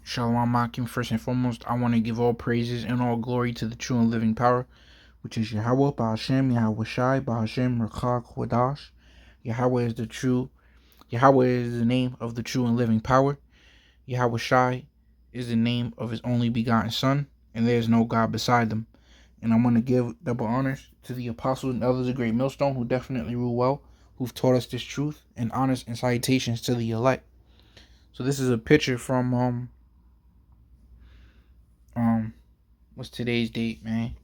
Shalom Akim. First and foremost, I want to give all praises and all glory to the true and living power, which is Yahweh, Ba'ashem, Yahweh Shai, Ba'ashem, Rakha, Kwadash. Yahweh is the true, Yahweh is the name of the true and living power. Yahweh Shai is the name of his only begotten Son, and there is no God beside them. And I'm going to give double honors to the apostles and elders of Great Millstone, who definitely rule well, who've taught us this truth, and honors and salutations to the elect. So this is a picture from what's today's date, man?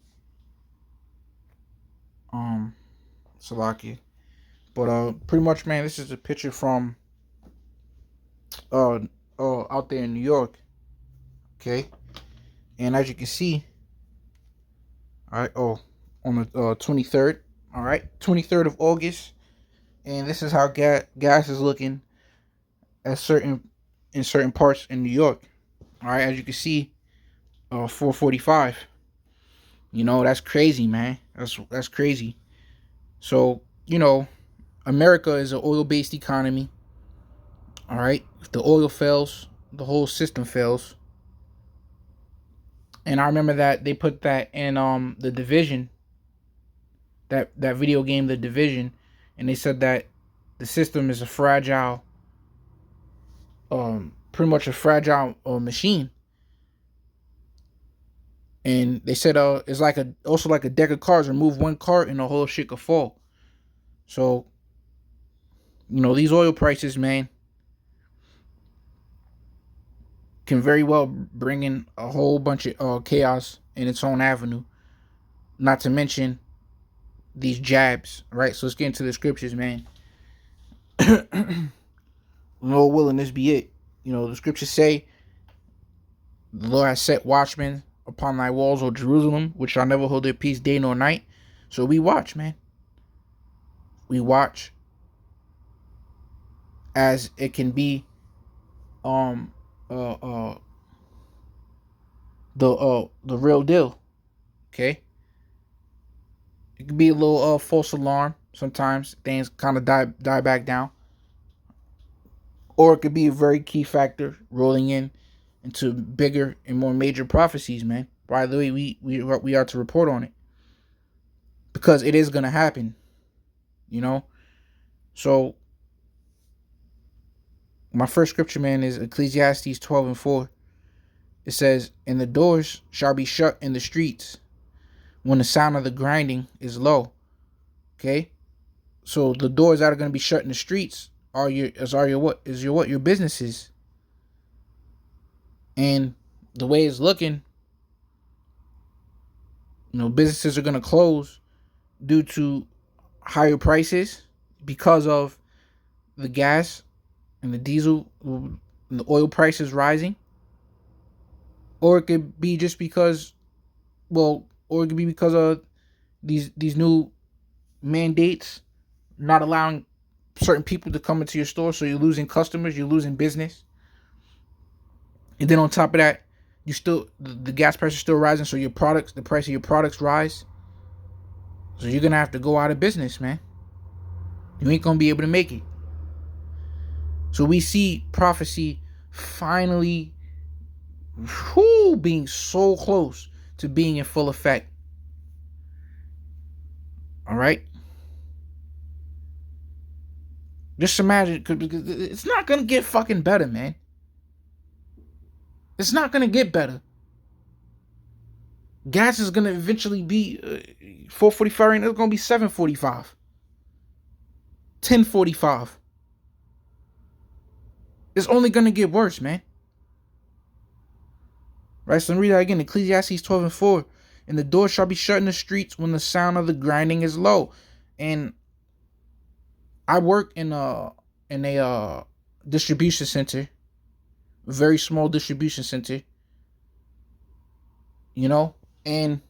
Salakia. But pretty much, man, this is a picture from uh out there in New York. Okay, and as you can see, all right, on the 23rd, all right, 23rd of August, and this is how gas is looking at certain parts in New York. All right, as you can see, 445. You know, that's crazy, man. That's crazy. So, America is an oil-based economy. All right, if the oil fails, the whole system fails. And I remember that they put that in the Division, that video game, The Division, and they said that the system is a fragile, pretty much a fragile machine. And they said it's also like a deck of cards. Remove one card and the whole shit could fall. So, these oil prices, man, can very well bring in a whole bunch of chaos in its own avenue. Not to mention these jabs, right? So let's get into the scriptures, man. Lord willing, this be it. The scriptures say, the Lord has set watchmen upon thy walls, O Jerusalem, which shall never hold their peace day nor night. So we watch, man. We watch as it can be the real deal. Okay? It could be a little false alarm. Sometimes things kind of die back down. Or it could be a very key factor rolling into bigger and more major prophecies, man. By the way, we are to report on it. Because it is gonna happen. So my first scripture, man, is Ecclesiastes 12:4. It says, and the doors shall be shut in the streets when the sound of the grinding is low. Okay? So the doors that are going to be shut in the streets are your businesses. And the way it's looking, businesses are going to close due to higher prices because of the gas and the diesel and the oil prices rising. Or it could be just because, or it could be because of these new mandates not allowing certain people to come into your store, so you're losing customers, you're losing business. And then on top of that, the gas price is still rising, so the price of your products rise. So you're gonna have to go out of business, man. You ain't gonna be able to make it. So we see prophecy finally being so close to being in full effect. All right? Just imagine, because it's not going to get fucking better, man. It's not going to get better. Gas is going to eventually be 445 and it's going to be 745. 1045. It's only going to get worse, man. Right, so let me read that again. Ecclesiastes 12:4. And the door shall be shut in the streets when the sound of the grinding is low. And I work in a distribution center, a very small distribution center. And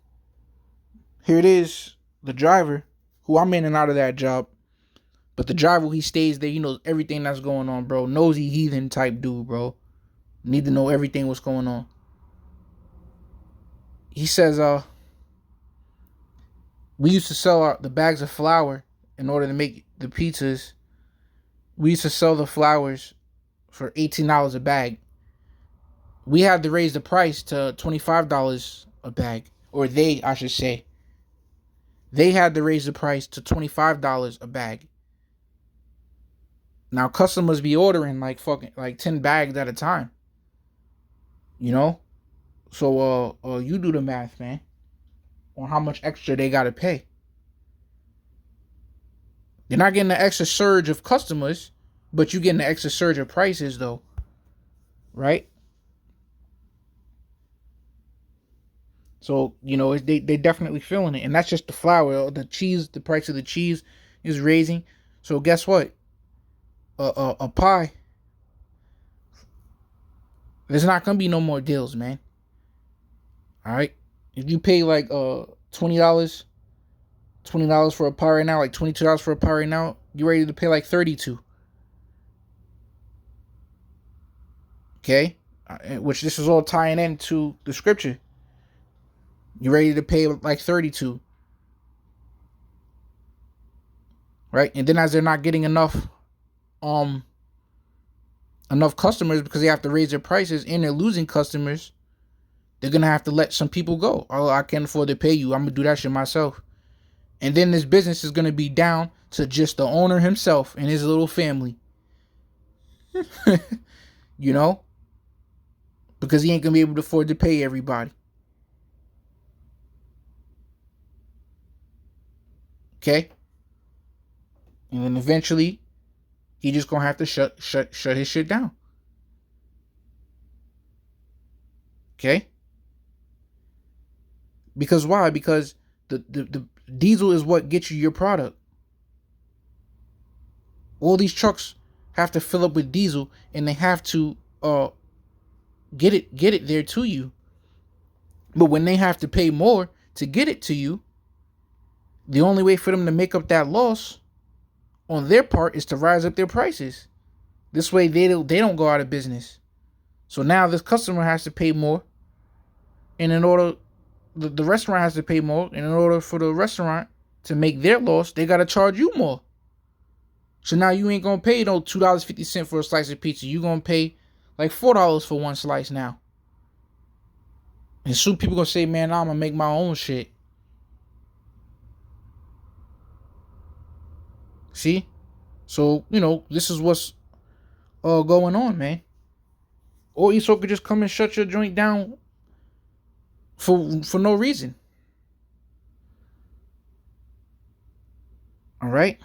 here it is, the driver, who I'm in and out of that job, but the driver, he stays there, he knows everything that's going on, bro. Nosy heathen type dude, bro. Need to know everything what's going on. He says, we used to sell the bags of flour in order to make the pizzas. We used to sell the flours for $18 a bag. We had to raise the price to $25 a bag, or I should say, they had to raise the price to $25 a bag. Now customers be ordering like fucking like 10 bags at a time. You know? So you do the math, man, on how much extra they gotta pay. You're not getting the extra surge of customers, but you getting the extra surge of prices though. Right? So, they definitely feeling it. And that's just the flour. The cheese, the price of the cheese is raising. So guess what? A pie, there's not gonna be no more deals, man. All right, if you pay like $20, $20 for a pie right now, like $22 for a pie right now, you're ready to pay like 32. Okay, which this is all tying into the scripture. You're ready to pay like 32, right? And then as they're not getting enough customers because they have to raise their prices and they're losing customers, they're gonna have to let some people go. Oh, I can't afford to pay you. I'm gonna do that shit myself. And then this business is gonna be down to just the owner himself and his little family. You know? Because he ain't gonna be able to afford to pay everybody. Okay? And then eventually he just gonna have to shut his shit down. Okay? Because why? Because the diesel is what gets you your product. All these trucks have to fill up with diesel and they have to get it there to you. But when they have to pay more to get it to you, the only way for them to make up that loss on their part is to rise up their prices. This way they don't go out of business. So now this customer has to pay more, and in order the restaurant has to pay more, and in order for the restaurant to make their loss, they gotta charge you more. So now you ain't gonna pay no $2.50 for a slice of pizza. You gonna pay like $4 for one slice now. And soon people gonna say, man, I'm gonna make my own shit. See? So, this is what's going on, man. Or Esau could just come and shut your joint down for no reason. All right?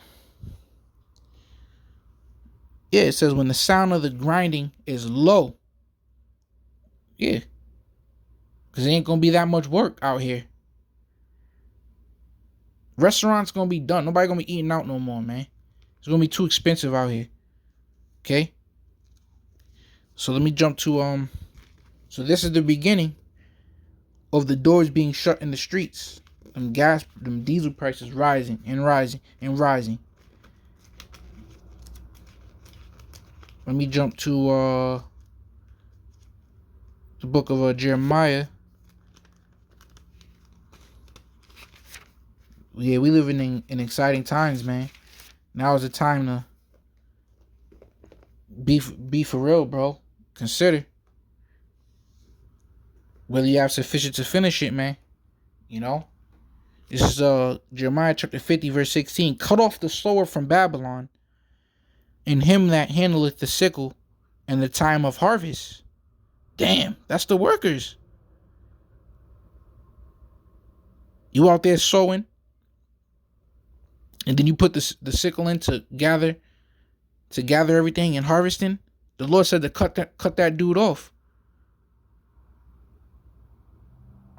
Yeah, it says when the sound of the grinding is low. Yeah. Because it ain't going to be that much work out here. Restaurants going to be done. Nobody going to be eating out no more, man. It's going to be too expensive out here. Okay? So let me jump to, so this is the beginning of the doors being shut in the streets. Them diesel prices rising and rising and rising. Let me jump to the book of Jeremiah. Yeah, we living in exciting times, man. Now is the time to be for real, bro. Consider whether you have sufficient to finish it, man. This is Jeremiah chapter 50, verse 16. Cut off the sower from Babylon, and him that handleth the sickle in the time of harvest. Damn, that's the workers. You out there sowing, and then you put the sickle in to gather everything and harvesting. The Lord said to cut that dude off.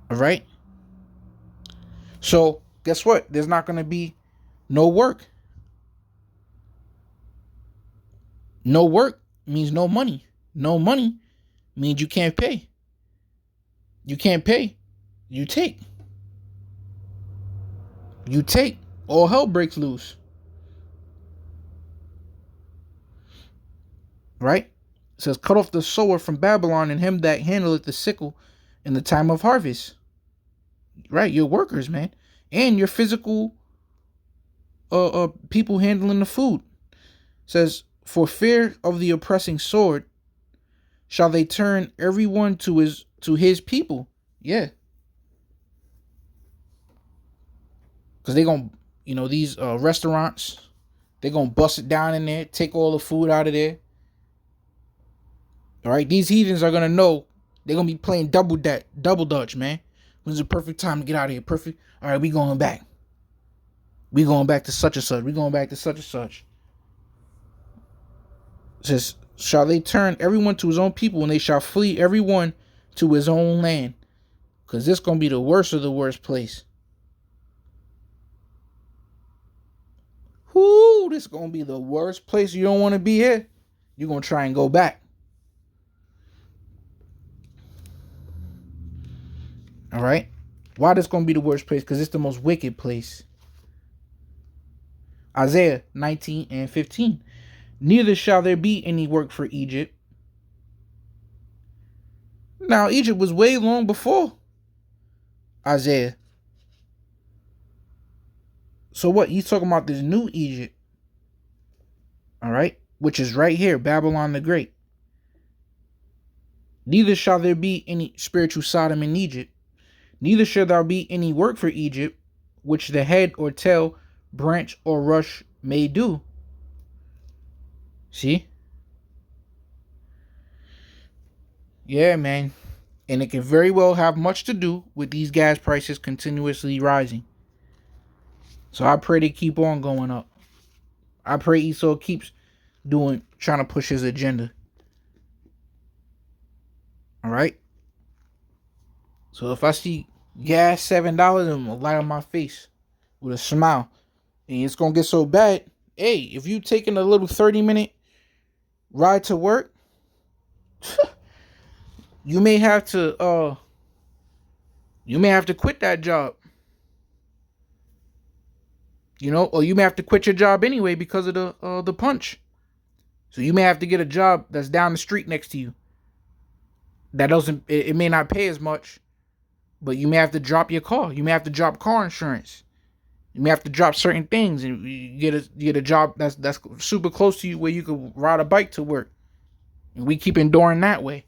All right. So guess what? There's not going to be no work. No work means no money. No money means you can't pay. You can't pay. You take. All hell breaks loose. Right? It says, cut off the sower from Babylon, and him that handleth the sickle in the time of harvest. Right? Your workers, man. And your physical people handling the food. It says, for fear of the oppressing sword shall they turn everyone to his people. Yeah. Because they gonna, these restaurants, they gonna bust it down in there, take all the food out of there. All right, these heathens are gonna know they're gonna be playing double dutch, man. When's the perfect time to get out of here? Perfect. All right, we going back. We going back to such and such. We going back to such and such. It says, shall they turn everyone to his own people, and they shall flee everyone to his own land. Because this gonna be the worst of the worst place. Whoo, this gonna be the worst place. You don't want to be here. You're gonna try and go back. All right. Why this gonna be the worst place? Because it's the most wicked place. Isaiah 19:15. Neither shall there be any work for Egypt. Now, Egypt was way long before Isaiah. So what? He's talking about this new Egypt. All right. Which is right here, Babylon the Great. Neither shall there be any spiritual Sodom in Egypt. Neither shall there be any work for Egypt, which the head or tail, branch or rush may do. See? Yeah, man. And it can very well have much to do with these gas prices continuously rising. So I pray they keep on going up. I pray Esau keeps trying to push his agenda. All right? So if I see gas $7, I'm gonna light on my face with a smile. And it's gonna get so bad. Hey, if you taking a little 30-minute ride to work, you may have to quit that job. Or you may have to quit your job anyway because of the punch. So you may have to get a job that's down the street next to you. That doesn't, it may not pay as much, but you may have to drop your car. You may have to drop car insurance. You may have to drop certain things, and you get a job that's super close to you where you could ride a bike to work. And we keep enduring that way.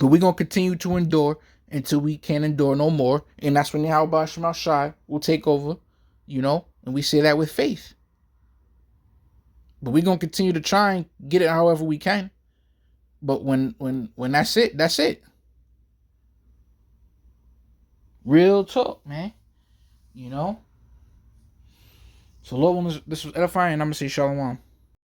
But we're going to continue to endure until we can't endure no more. And that's when Yahweh Shema Shai will take over, and we say that with faith. But we're going to continue to try and get it however we can. But when that's it, that's it. Real talk, man. So Lord, this was edifying, and I'm going to say shalom.